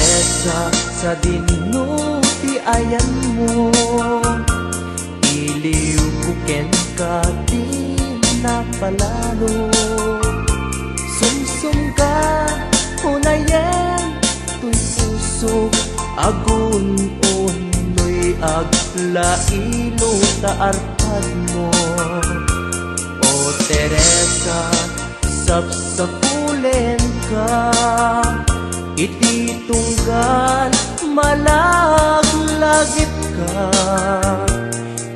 Teresa, sa dinuti ayan mo, iliw ko ken ka di napalalo. Sumsum ka, hunayen, tuy puso, agun-unoy aglailo taarpad mo. O Teresa, sapsapulen ka, iti tunggal malaglagip ka.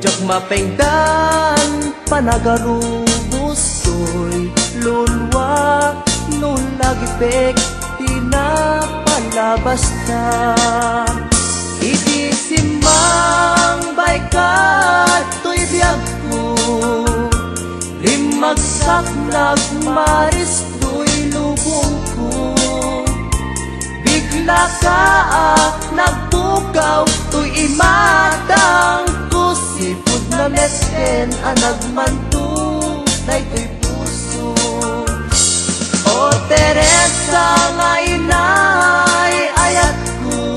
Jak mapengdan panagarubos to'y lulwa no lagipek tinapalabas na. Iti simang baykat to'y biyag ko, limagsak nagmaris to'y lubong ko. Bigla ka nagbukaw to'y imatang ko, sipod na meten anagmanto na ito'y puso. O Teresa, nga inay ayat ko,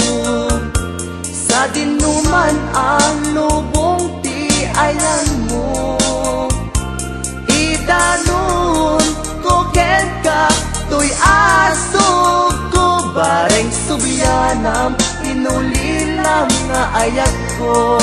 sa dinuman ang lubong ti ayan mo. Idanon ko ken ka to'y asog ko, bareng subyanam inulilam nga ayat ko.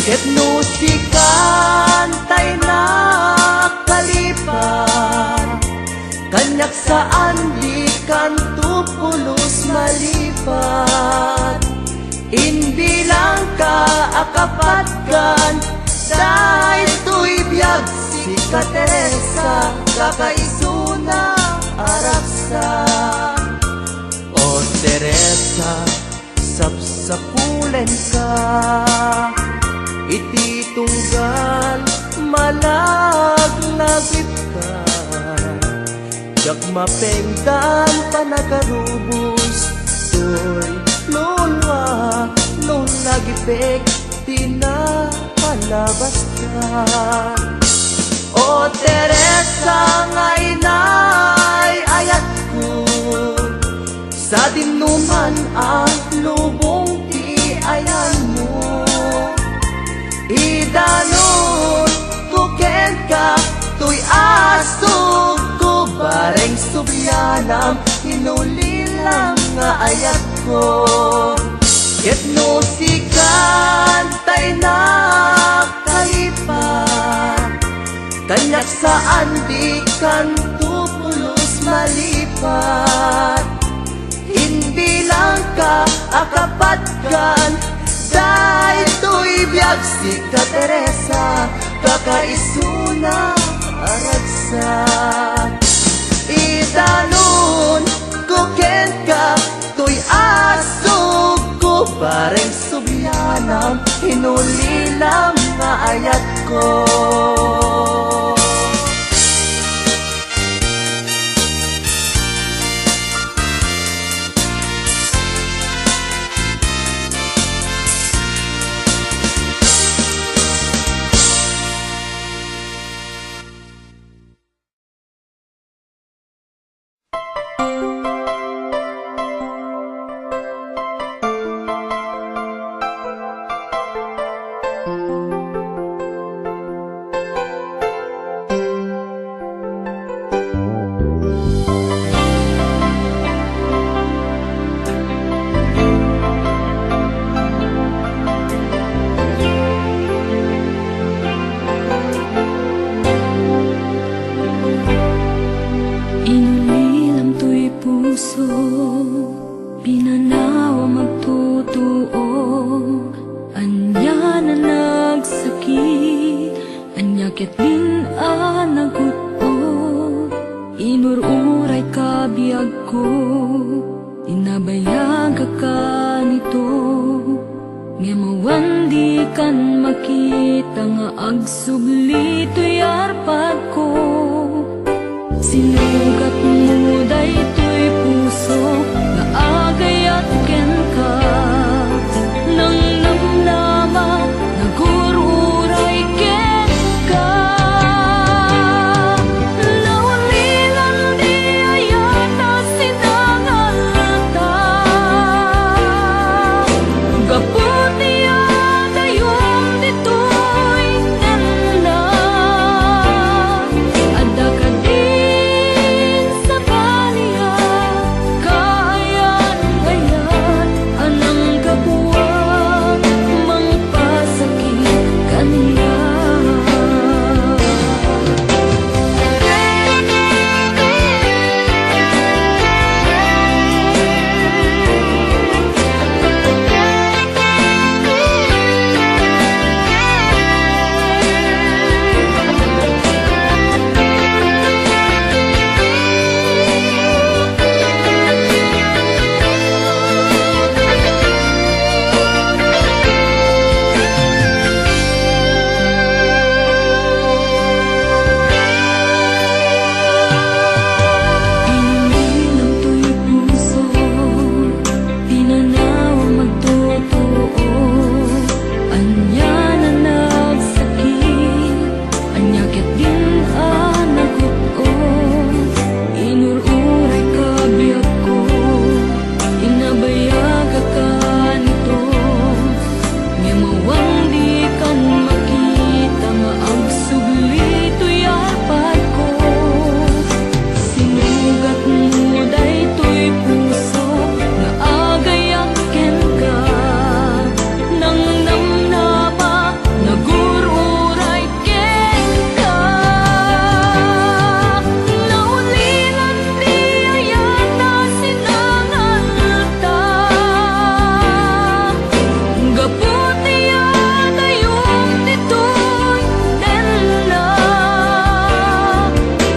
Ket no sikan tay nakalipan, kanyak saan di kan tupulos malipat. Inbilang ka akapatkan, dahil to'y biyag si ka Teresa, kakaisuna araksan. O Teresa, sapsapulen ka, iti tunggal malaglagip ka. Jak mapengdan panagarubos to'y lulwa no lagipek tinapalabas ka. O Teresa, nga inay ayat ko, sa dinuman ang lubong ti ayan mo. Idanon ko ken ka to'y asog ko, bareng subyanam inulilang nga ayat ko. Ket no sikan tay nakalipan, kanyak saan di kan tupulos malipat. Inbilang ka akapatkan, dahil to'y biyag si ka Teresa, kakaisuna aragsan. Idanon ko ken ka to'y asog ko, bareng subyanam hinulilam nga ayat ko. uray kabiyag ko, inabayag ka nito. Nga mawandi kan makita nga agsubli to'y arpad ko. Sinugat mo daytoy puso nga agayat ken ka. Nang namnama nagururay ken ka. Naulilan di ayata sinangalta. Gaputi adayong ditoy tenda. Ada ka din sa baliya, kayan bayan anang kabuwag mangpasakit kaniya. Pinilang to'y puso, tinanaw magtotoo. Anya na nagsakit, anya ket din naguto. Inururay kabiyag ko, inabayag ka nito. Nga mawandi kan makita nga agsubli to'y arpad ko. Sinugat mo daytoy puso nga agayang ken ka. Nang namnama nagururay ken ka. Naulilan di ayata sinangalta. Gaputi adayong ditoy tenda.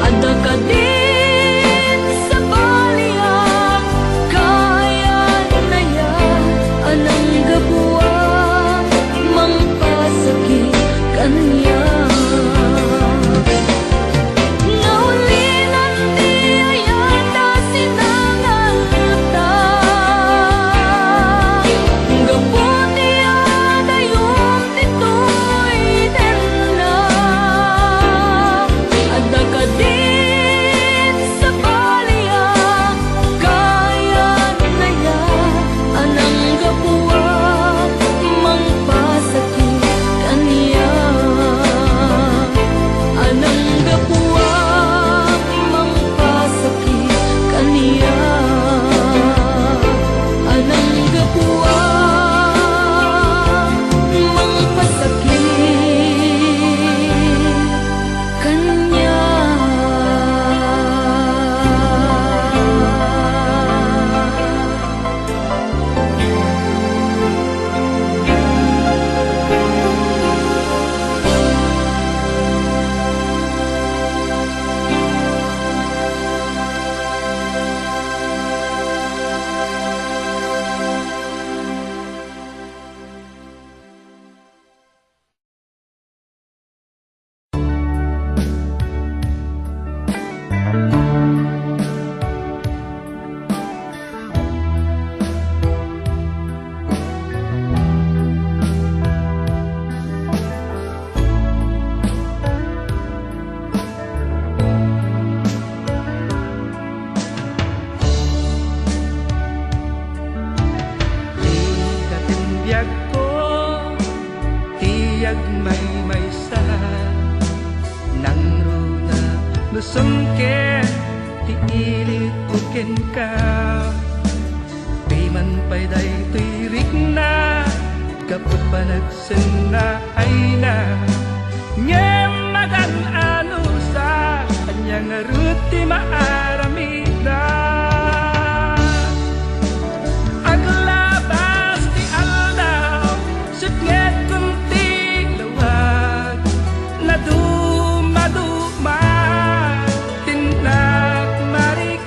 Ada ka din sa baliya, kayan na yan anang gabuwag mangpasakit kaniya. Naulilan di ayata sinangalta. Gaputi adayong ditoy tenda. Ada ka din sa baliya, kayan na yan anang gabuwag mangpasakit kaniya. Anang gabuwag mangpasakit kaniya. Anang gabuwag mangpasakit kaniya. Tiyag ko, tiyag may sa nang runa lusungken, tiilit uken ka. Piman pa'y daytoy rikna, kapag pa nagsena ay na. Ngem magan ano sa kanyang ruti maaramida. Aglabas ti aldaw, sutnget kunti lawag, naduma-duma, tinlag marik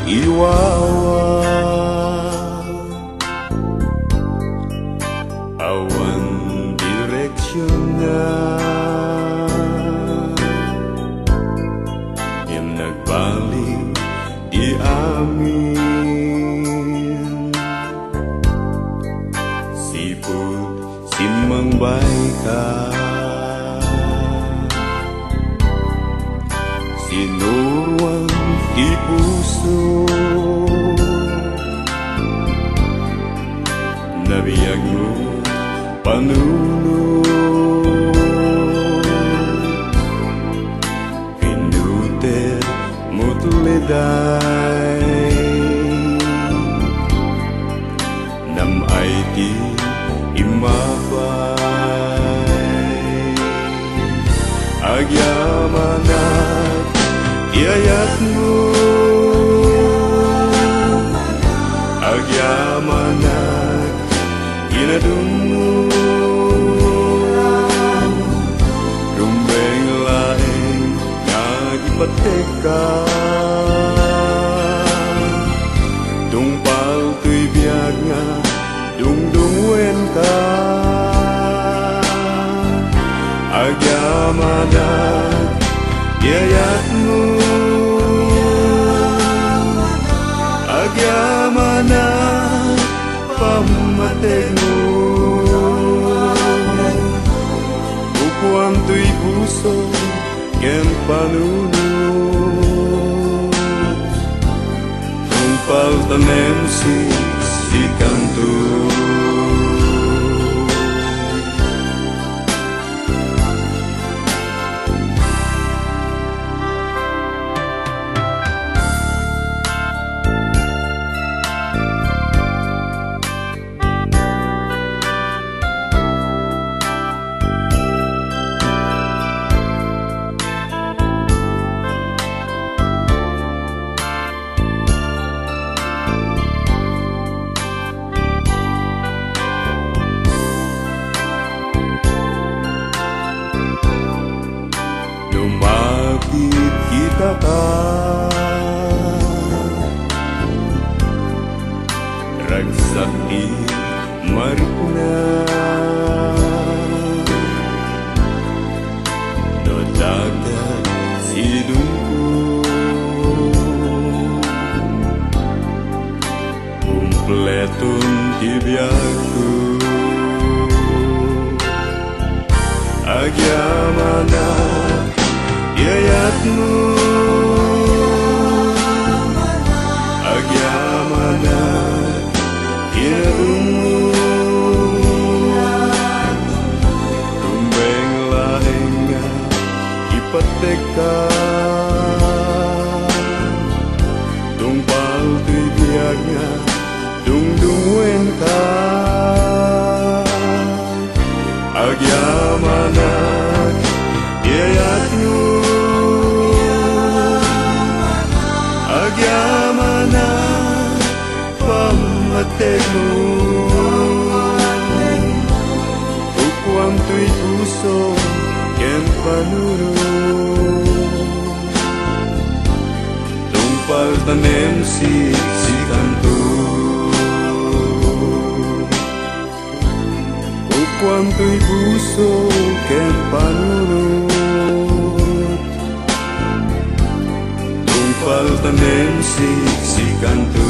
iwawa awan direksyonya yang nagbalik di amin siput simang baika sinurwang di puso nabiyag mo panuno pinuter mutleday nam ay di imabay agyamanat iayat mo agyamanat inadung mo rumbeng laeng nagipateka tungpal tuy biag nga dungdungwen ka agyamanat iayat mo agyamanat pamateg mo upuan tuy puso ken panunod tumpal tanem si kanto lumapit kita ka ragsakti maripuna nodagat sidungko kumpletun tibiyagku agyamanat iayat mo agyamanat inadung mo rumbeng laeng nga ipateka tungpal tuy biag nga dungdungwen ka agyamanat iayat mo agyamanat pamateg mo upuan tuy puso ken panunod tumpal tanem si kanto upuan tuy puso ken panunod tumpal tanem si kanto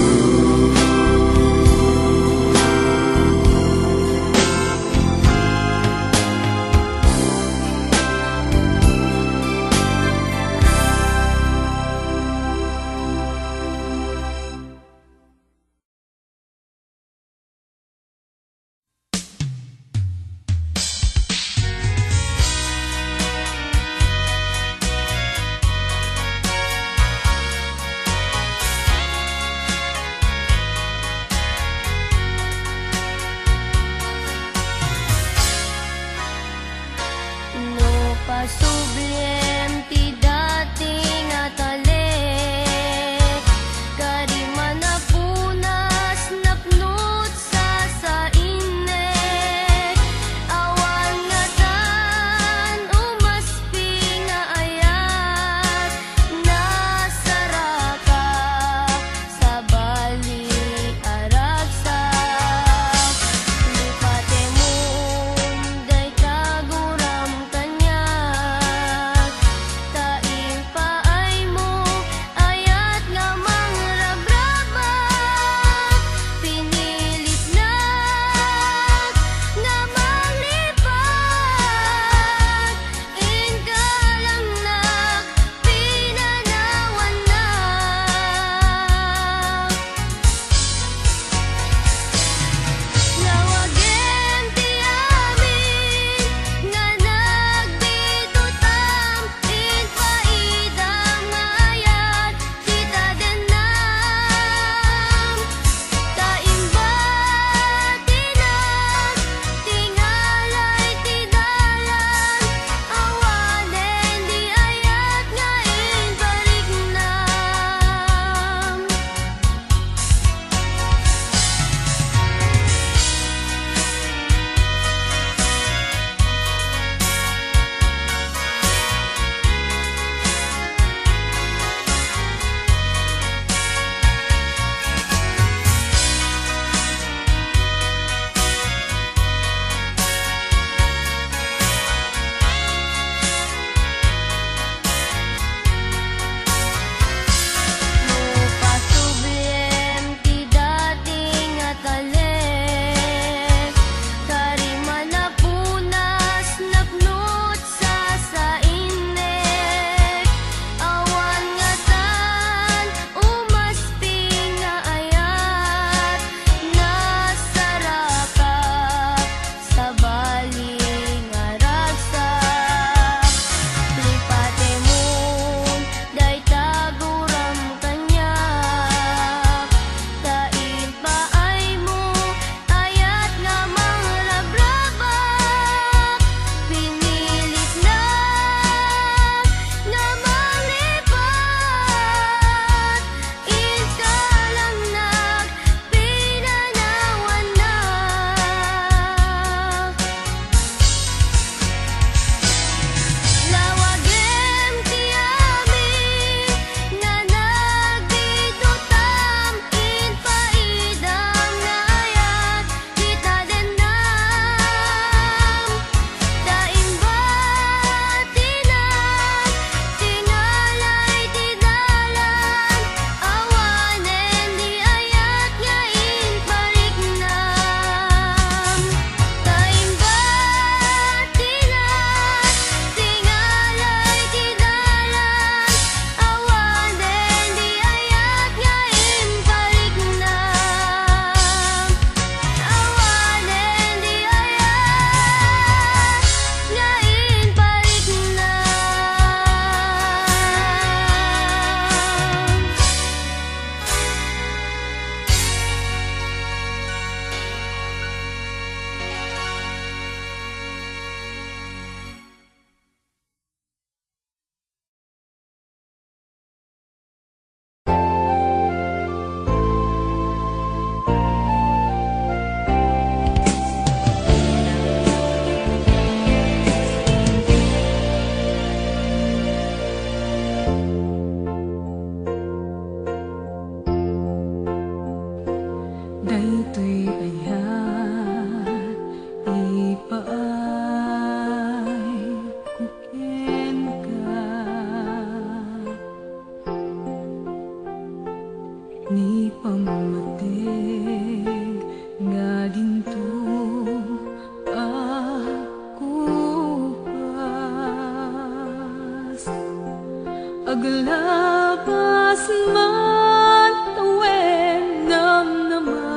aglabas man tawen namnamay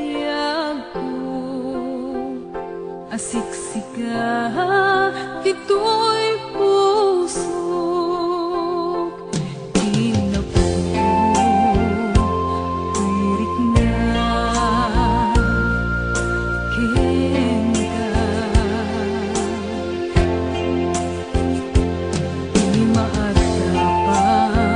biyag ko asiksika dito'y puso Maadapa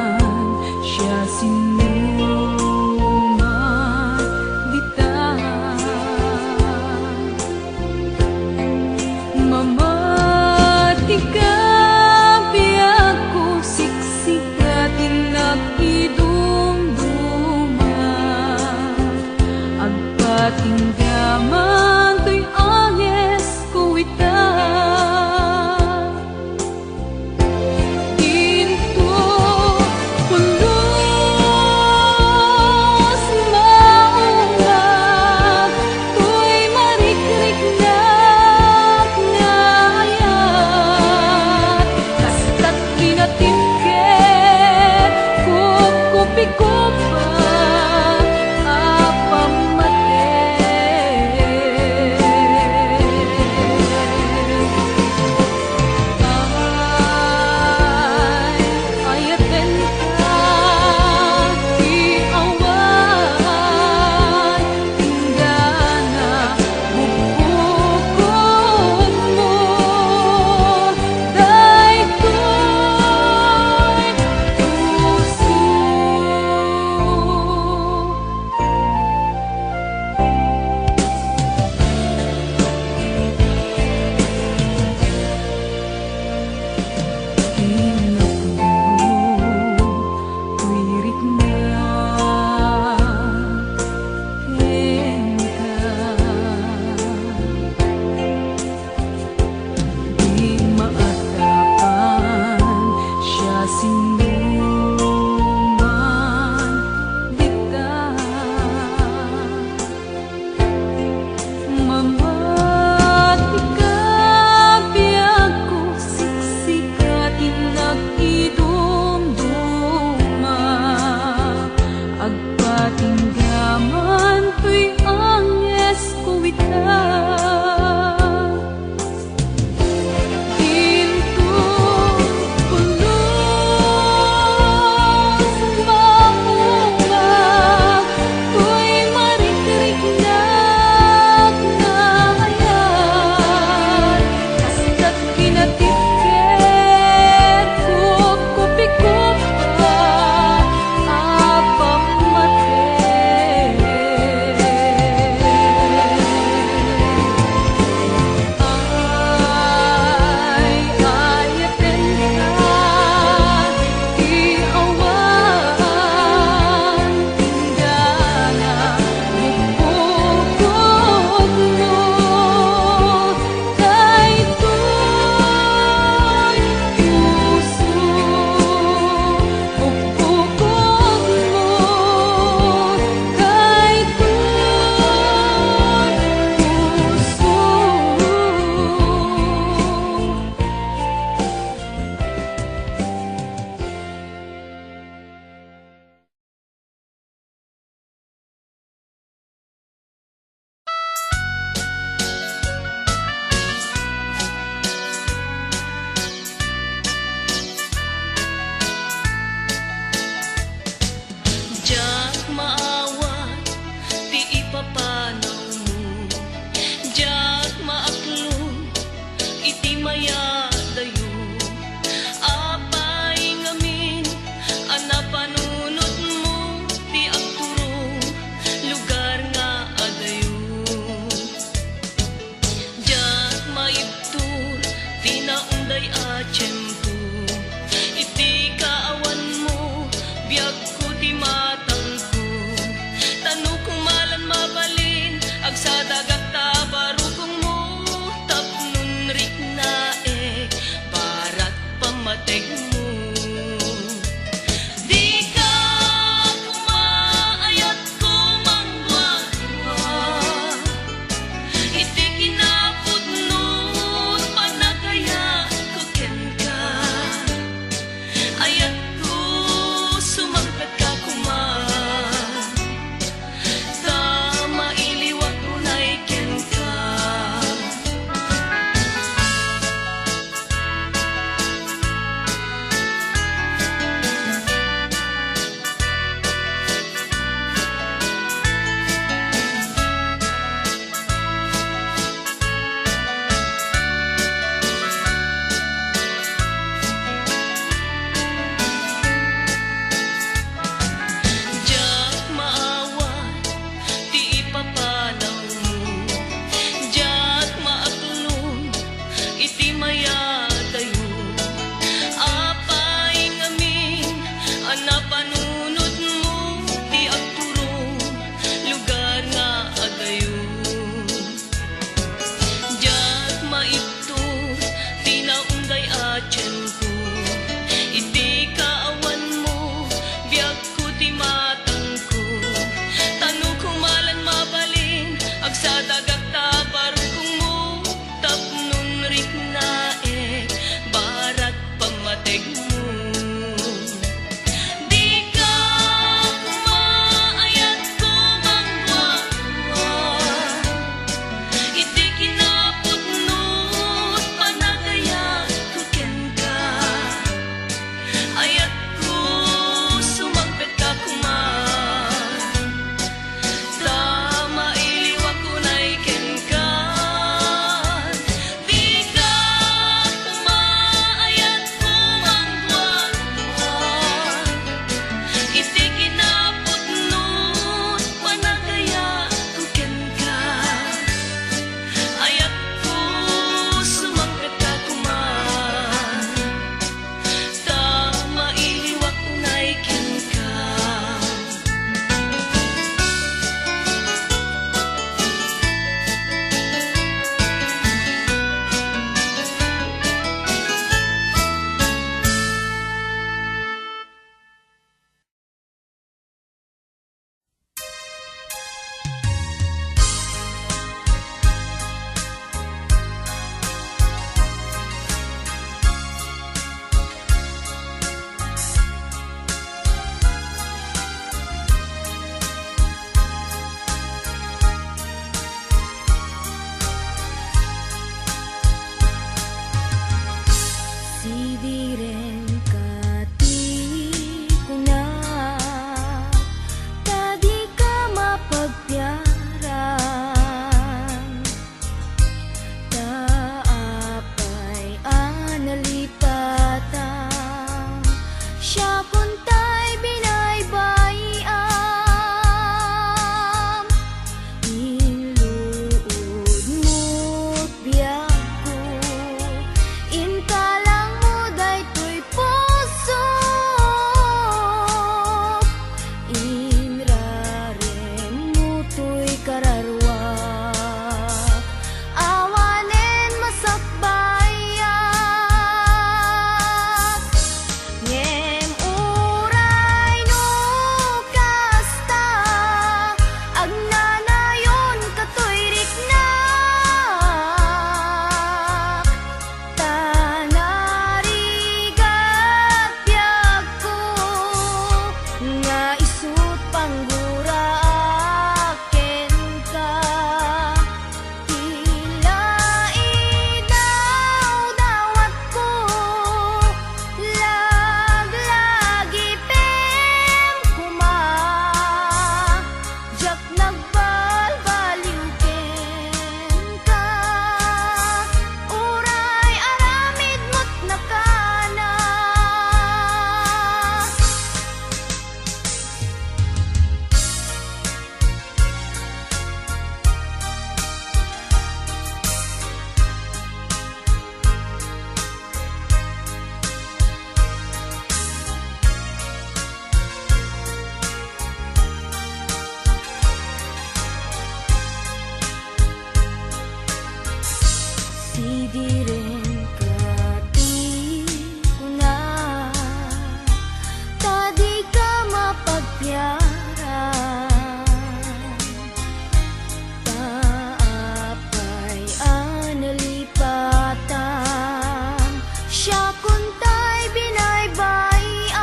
siya kuntay binaybayam.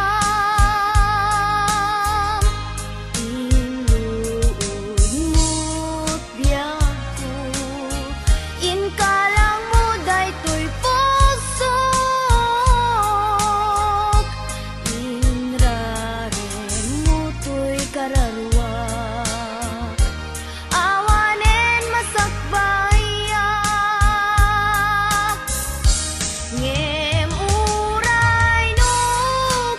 Inuud mo't biyag ko, inkalang mo daytoy pusok, inraren mo to'y kararwa. Awanen masakbayak, ngem uray no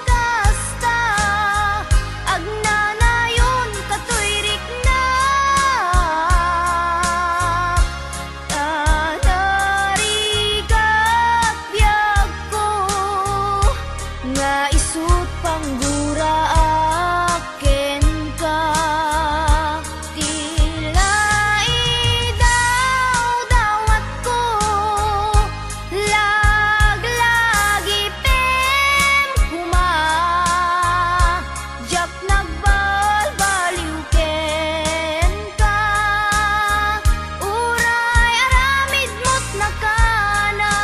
kasta, agnanayon katoy rikna. Tanarigat biyag ko, nga isut panggura aken ka. Tila idaw-dawat ko, laglagi pem kuma. Diyak nagbalbaliw ken ka, uray aramid mo't nakana.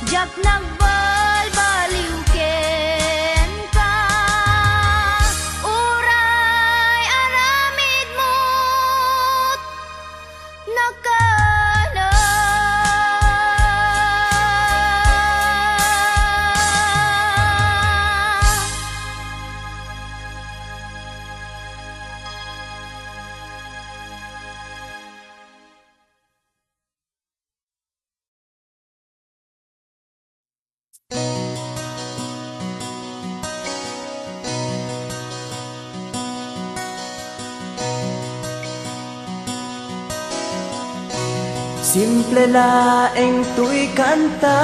Diyak nagbalbaliw ken ka, uray aramid mo't nakana. Simple laeng tuy kanta,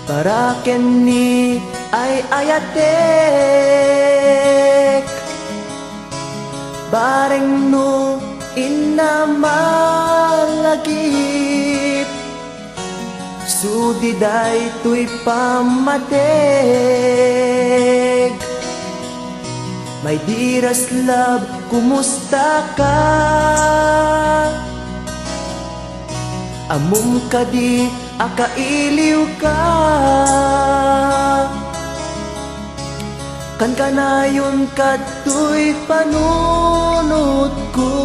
para kenni ay ayatek. Bareng no inamalagip, sudiday tuy pamateg. My dearest love, kumusta ka? Amum ka di, akailiw ka. Kan kanayon kato'y panunod ko.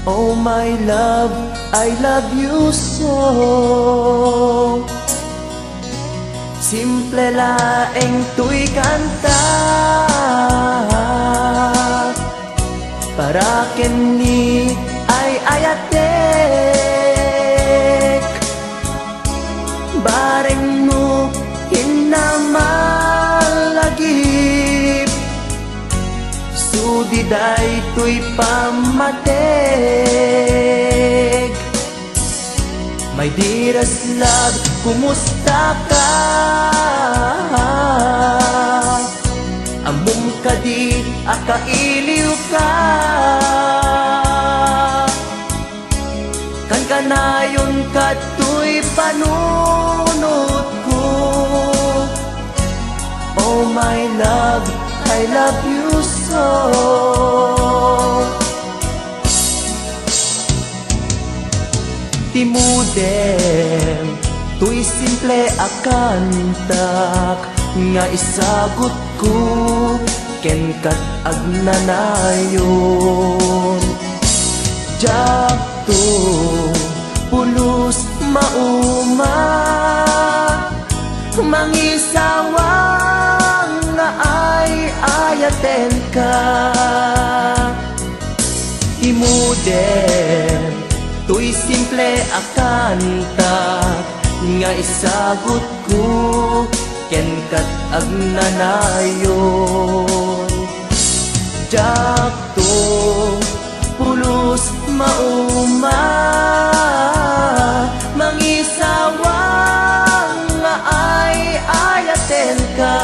Oh my love, I love you so. Simple laeng tuy kanta, para kenni ay ayatek. Bareng mo hinamalagip, sudiday tuy pamateg. My dearest love, kumusta ka? Amum ka di, akailiw ka. Kan kanayon kato'y panunod ko. Oh my love, I love you so. Timudem, tuy simple akantak, nga isagot ko, ken kat agnanayon. Diyak to, pulos mauma, mangisawang nga ay ayaten ka. Timudem, tuy simple akanta, nga isagot ko, ken kat agnanayon. Diyak to, pulos mauma, mangisawang nga ay ayaten ka.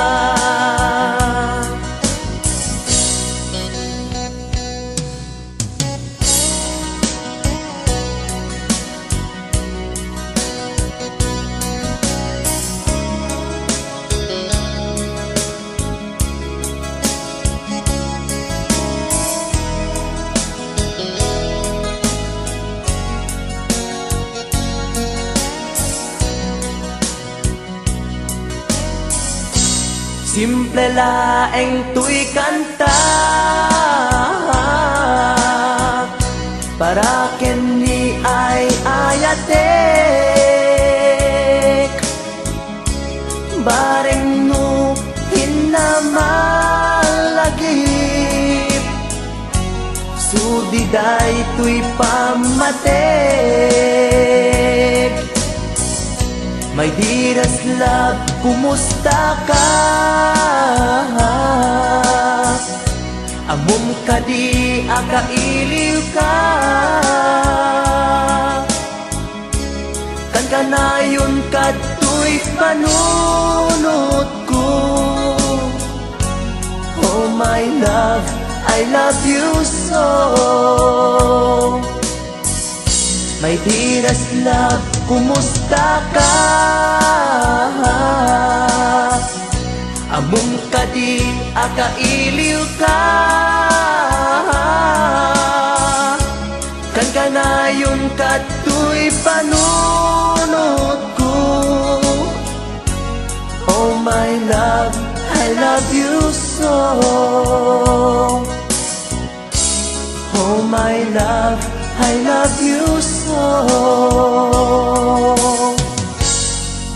simple laeng tuy kanta para ken ni ay ayatek bareng no hinamalagip sudiday tuy pamatek. My dearest love, kumusta ka? Amom ka di akailiw ka kan kanayon ka tuy panunot ko. Oh my love, I love you so. My dearest love, kumusta ka? Among ka di akailiw ka kan kanayon ka tuy panunot ko. Oh my love, I love you so. Oh my love, I love you so.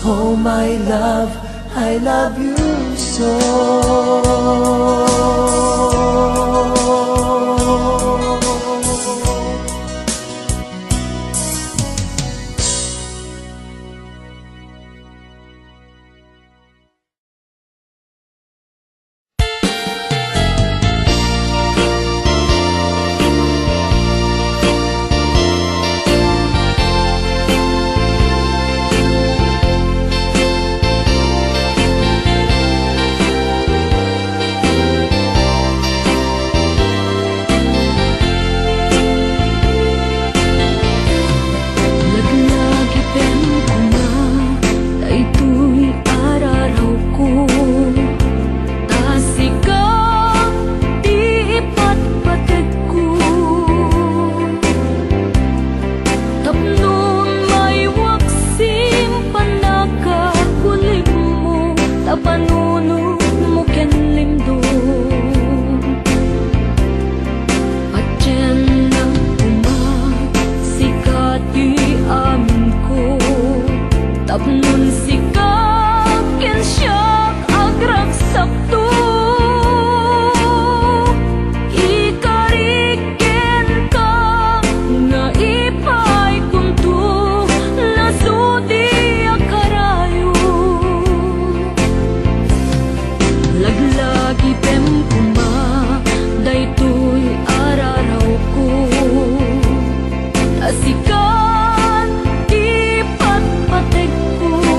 Oh my love, I love you so. Asikan di patpatek ko.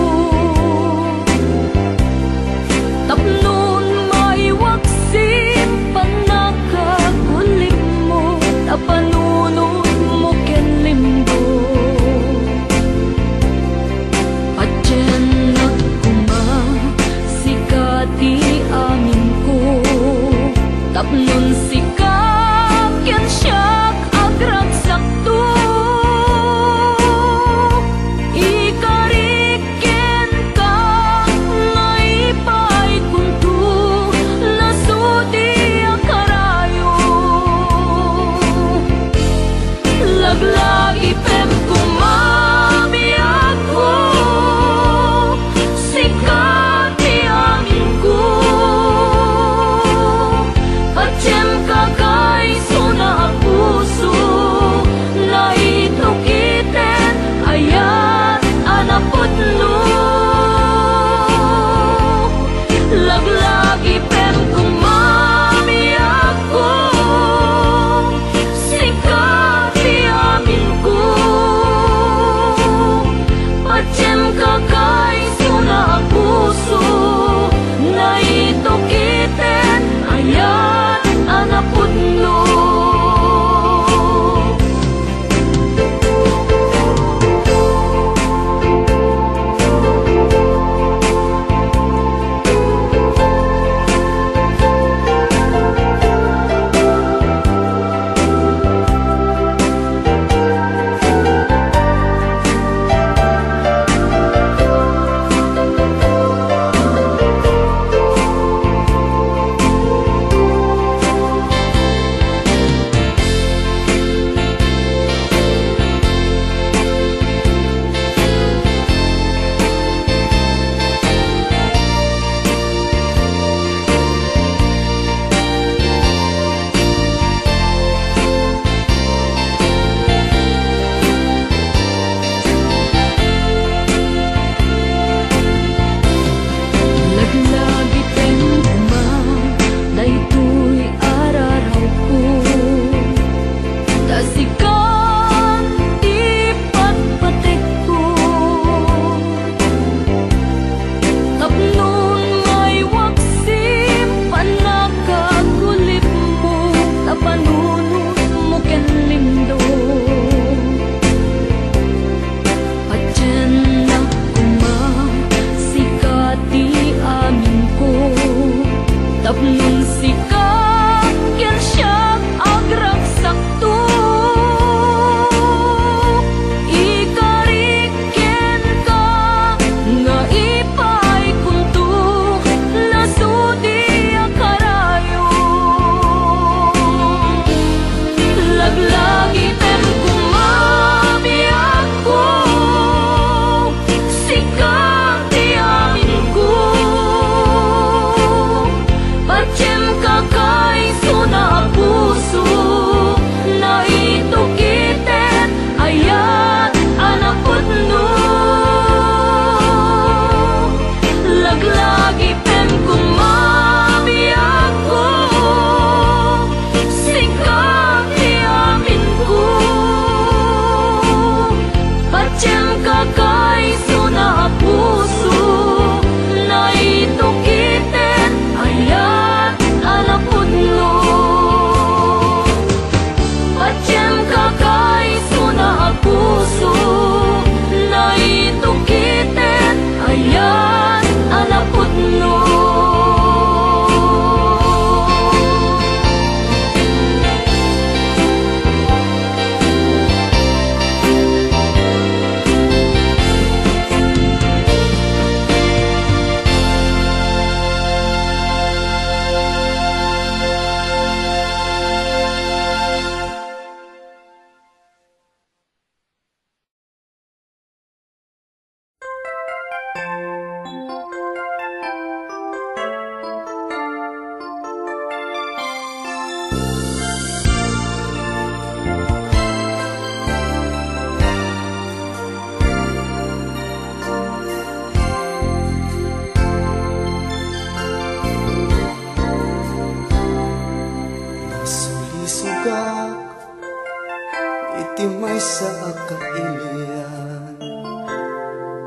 sa akailian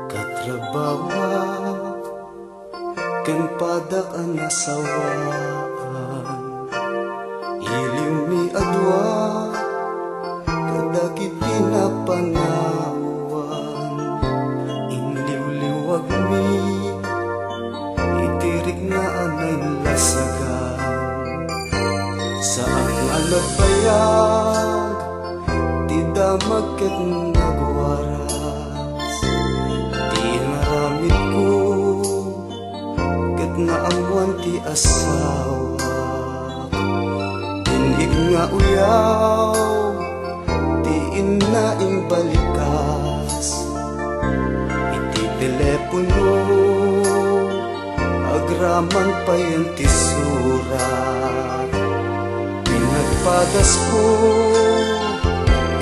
katrabawa ken padak ang nasawaan iliw mi adwa kadagit pinapanawan inliw-liwag mi itirik na anay lasagan sa ang alabayag ti damag ket nagwaras ti naramid ko ket naamuan ti asawa tinig nga uyaw ti inaing balikas iti telepono agraman pa yan ti surat pinagpadas ko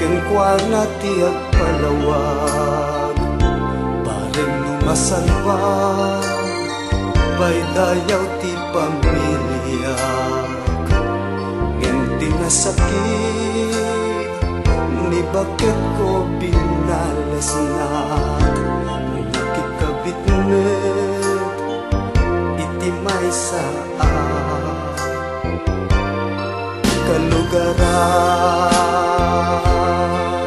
kenkwana ti agpalawag bareng lumasalwa paydayaw ti pamilya ngem ti nasakit ni bakit ko binalas na nakikabitnet iti maysa kalugaran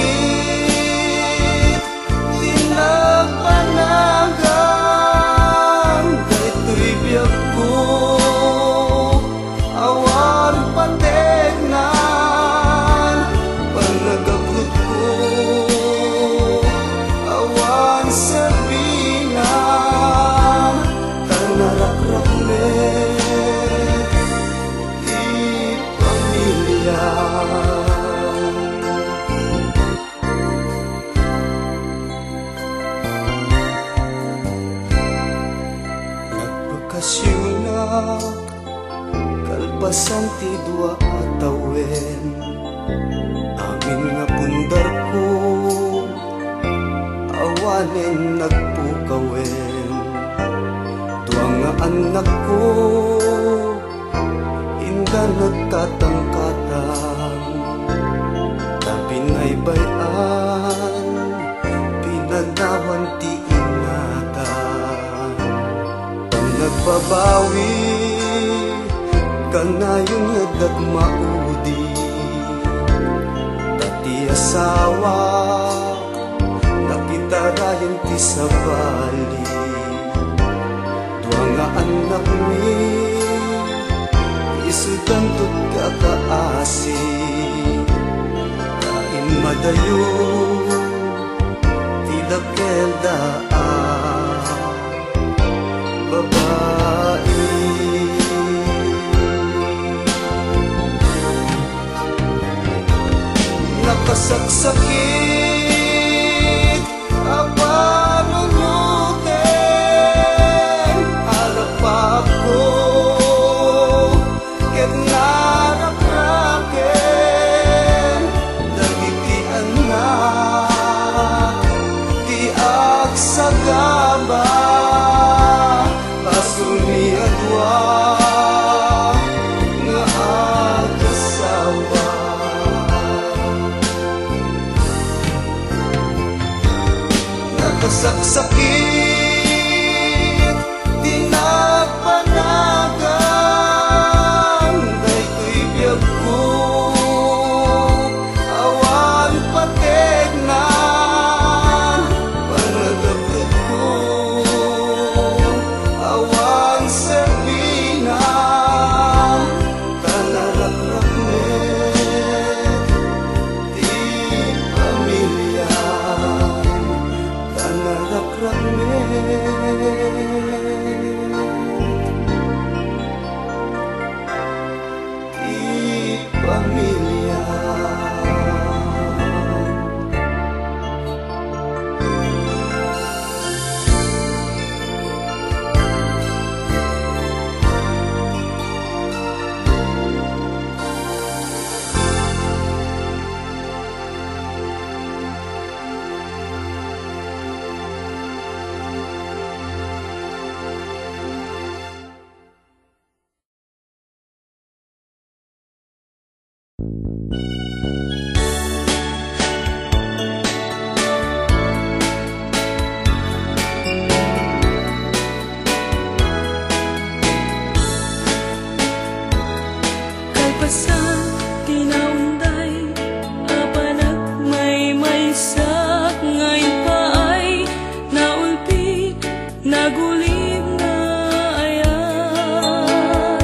nakasagsakit tinapanagan daytoy biyag ko awan pategnan panagabrot ko awan sabinan tanarakrak di pamilya nagpakasyunak kalpasan ti dua atawen amin nga pundar ko awanen nagpukawen tuang nga anak ko inda nagkatangkatang tapinay bayan pinanawan ti ingatan pang nagbabawi kanayon nagdagmaudi tati asawa nakitarayan ti sabali duang nga anak mi isudan tut kakaasi kain madayo tilakel daan babae nakasagsakit apanunuten alapap ko ket narakraken dagiti anak ti agsagaba pasuni adwa nga agasawa pasan tinaunday apanak may sak ngayon pa ay naulpi nagulim na ayan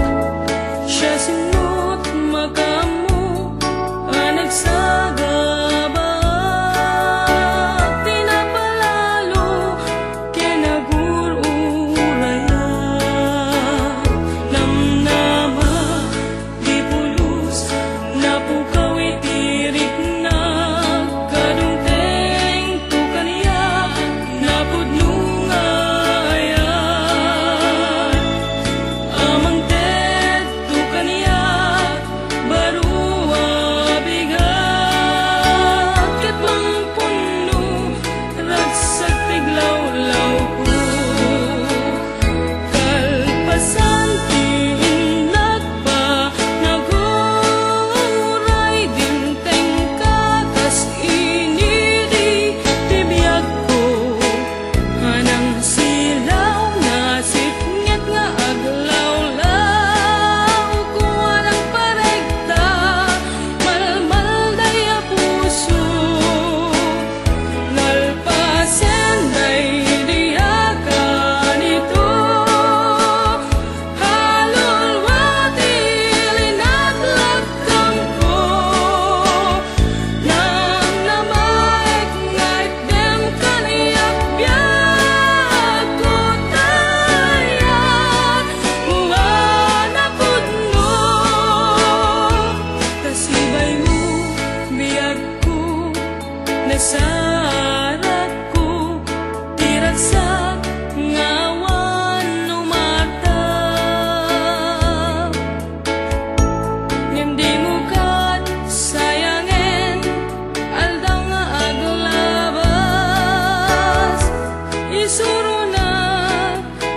siya sinot makamu nagsagaba tinapalalo kinagururaya namnama di pulos napukaw itirik na kadungteng tukaniya napudnunga ayan amang tet tukaniya barua bigat ket mangpunno ragsak tiglaw-law ko kalpasan tinag pa naguray dinteng kakas inidi tibiyag ko anang silaw na sipnget nga aglawlaw ko anang paregta malmal daya puso nalpasen day diya ka nito halulwati linaglagkang ko nang namaik ngait dem kaniyak biyag ko tayat muana pudno kasibay mo biyag ko nasarat ko tiragsak ngawan umata ngem di mo kat sayangin aldaw nga aglabas isuro na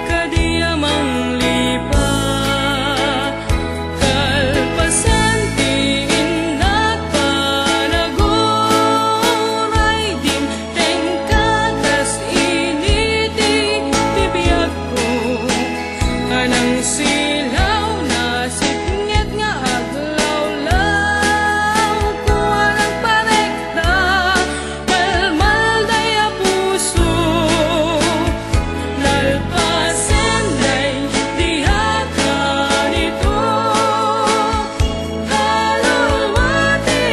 kadiya manglipat kalpasan tinag pa naguray dinteng kakas initi tibiyag ko anang silaw na sipnget nga aglawlaw ko anang parekta malmal daya puso nalpasen day diha ka nito halulwati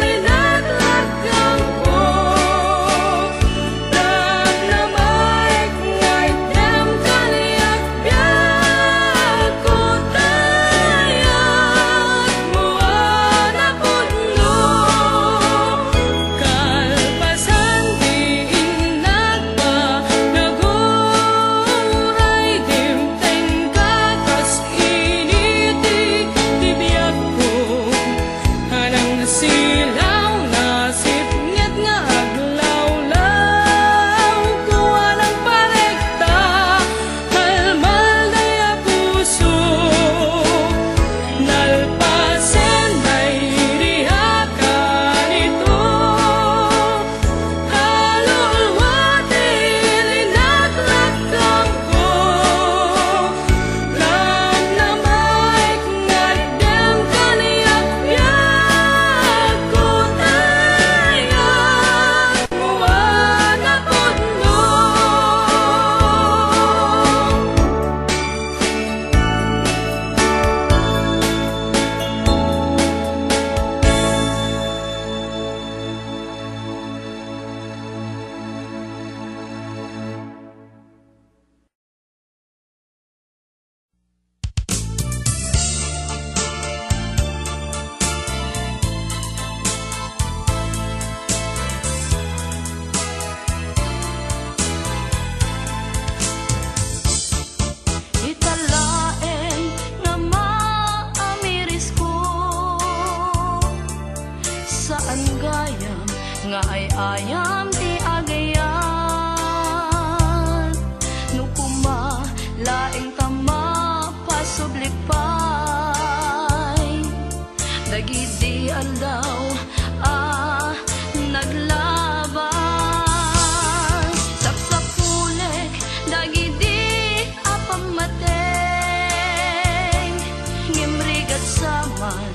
linaglagkang ko namnamaik ngait dem kaniyak biyag ko tayat muana pudno kalpasan tinag pa naguray dimteng kakas initi tibiyag ko anang silaw na sipnget nga aglawlaw ko anang parekta malmal daya puso nalpasen day diha ka nito halulwati linaglagkang ko namnamaik ngait dem kaniyak biyag ko tayat muana pudno italaeng nga maamiris ko saan gayam nga ay ayam ti agayan nukuma laing tama pasublikpay dagiti aldaw naglaban sapsapulek dagiti apamateng ngimrigat saman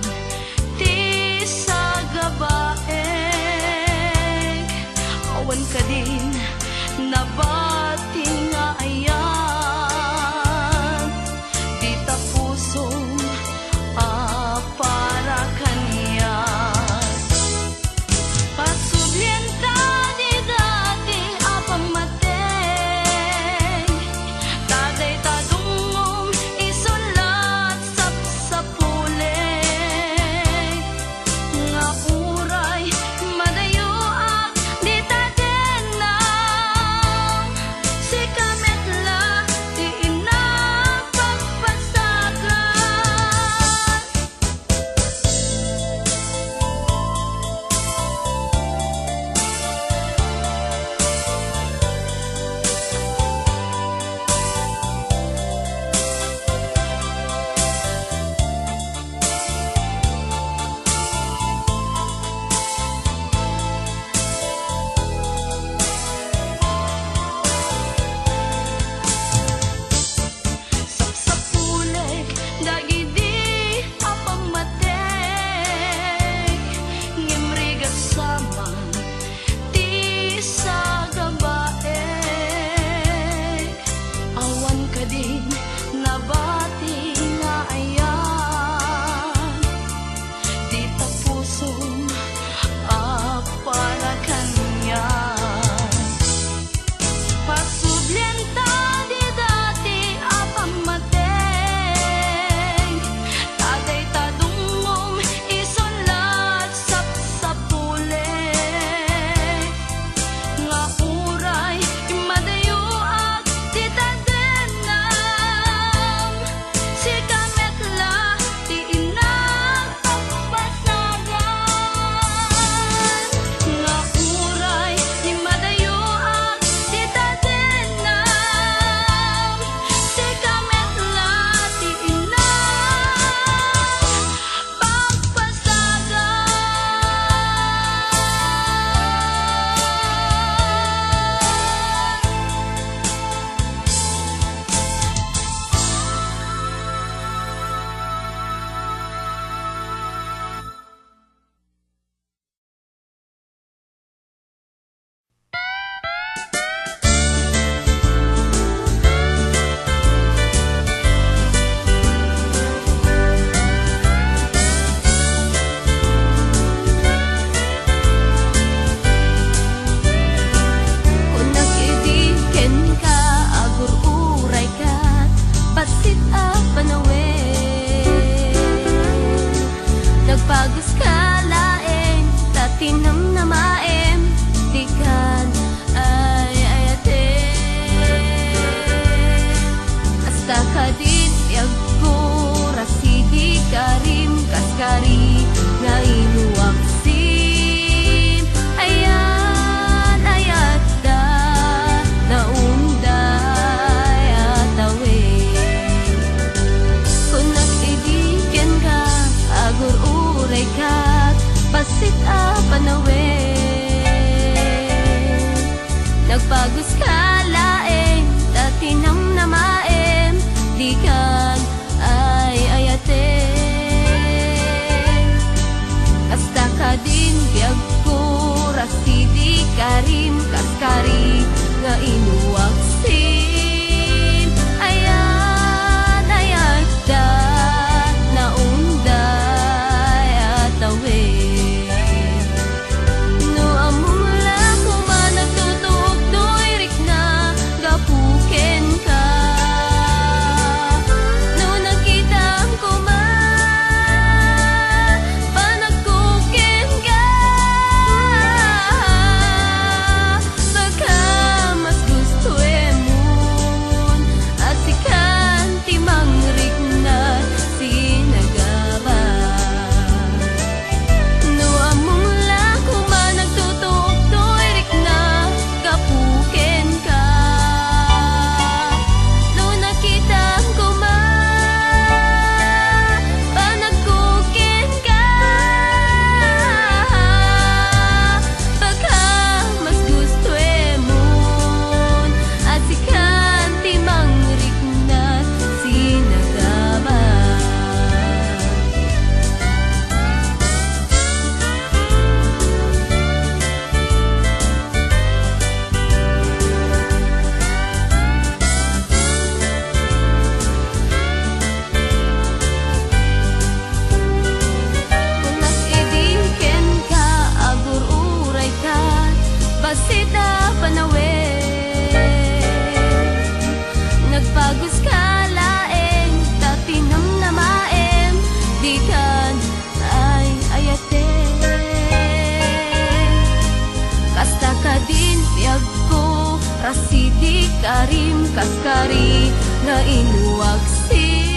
Nagpagos ka laeng, tatinam na maem, di kan ay ayate. Hasta ka din yagko, rasidi karim kaskari, nga inuwaksin. Ayan, ayat da, naunday atawe. Kung nag-ibigan ka, agur uray ka, pasit panawe. Nagpagos ka laeng, tatinam na maem, di kan ay ayate. Hasta ka din biyag ko, rasidi karim kaskari, nga inuwaksin. Ayan, ayat da, naunday atawe. No amula ko man nagtutuog do'y rik na, gapuken ka. No nakita ko man, panagkuken ka. Baka mas gusto emon, at sikan timang rik na sinagaba. No amula ko man nagtutuog do'y rik na, gapuken ka. No nakita ko man, panagkuken ka. Baka mas gusto emon, at sikan timang rik na sinagaba. Kung nag-ibigan ka, agur uray ka, basita panawe. Nagpagos ka laeng, tatinam na maem, di kan ay ayate. Kasta ka din biyag ko, rasidi karim kaskari, nga inuwaksin.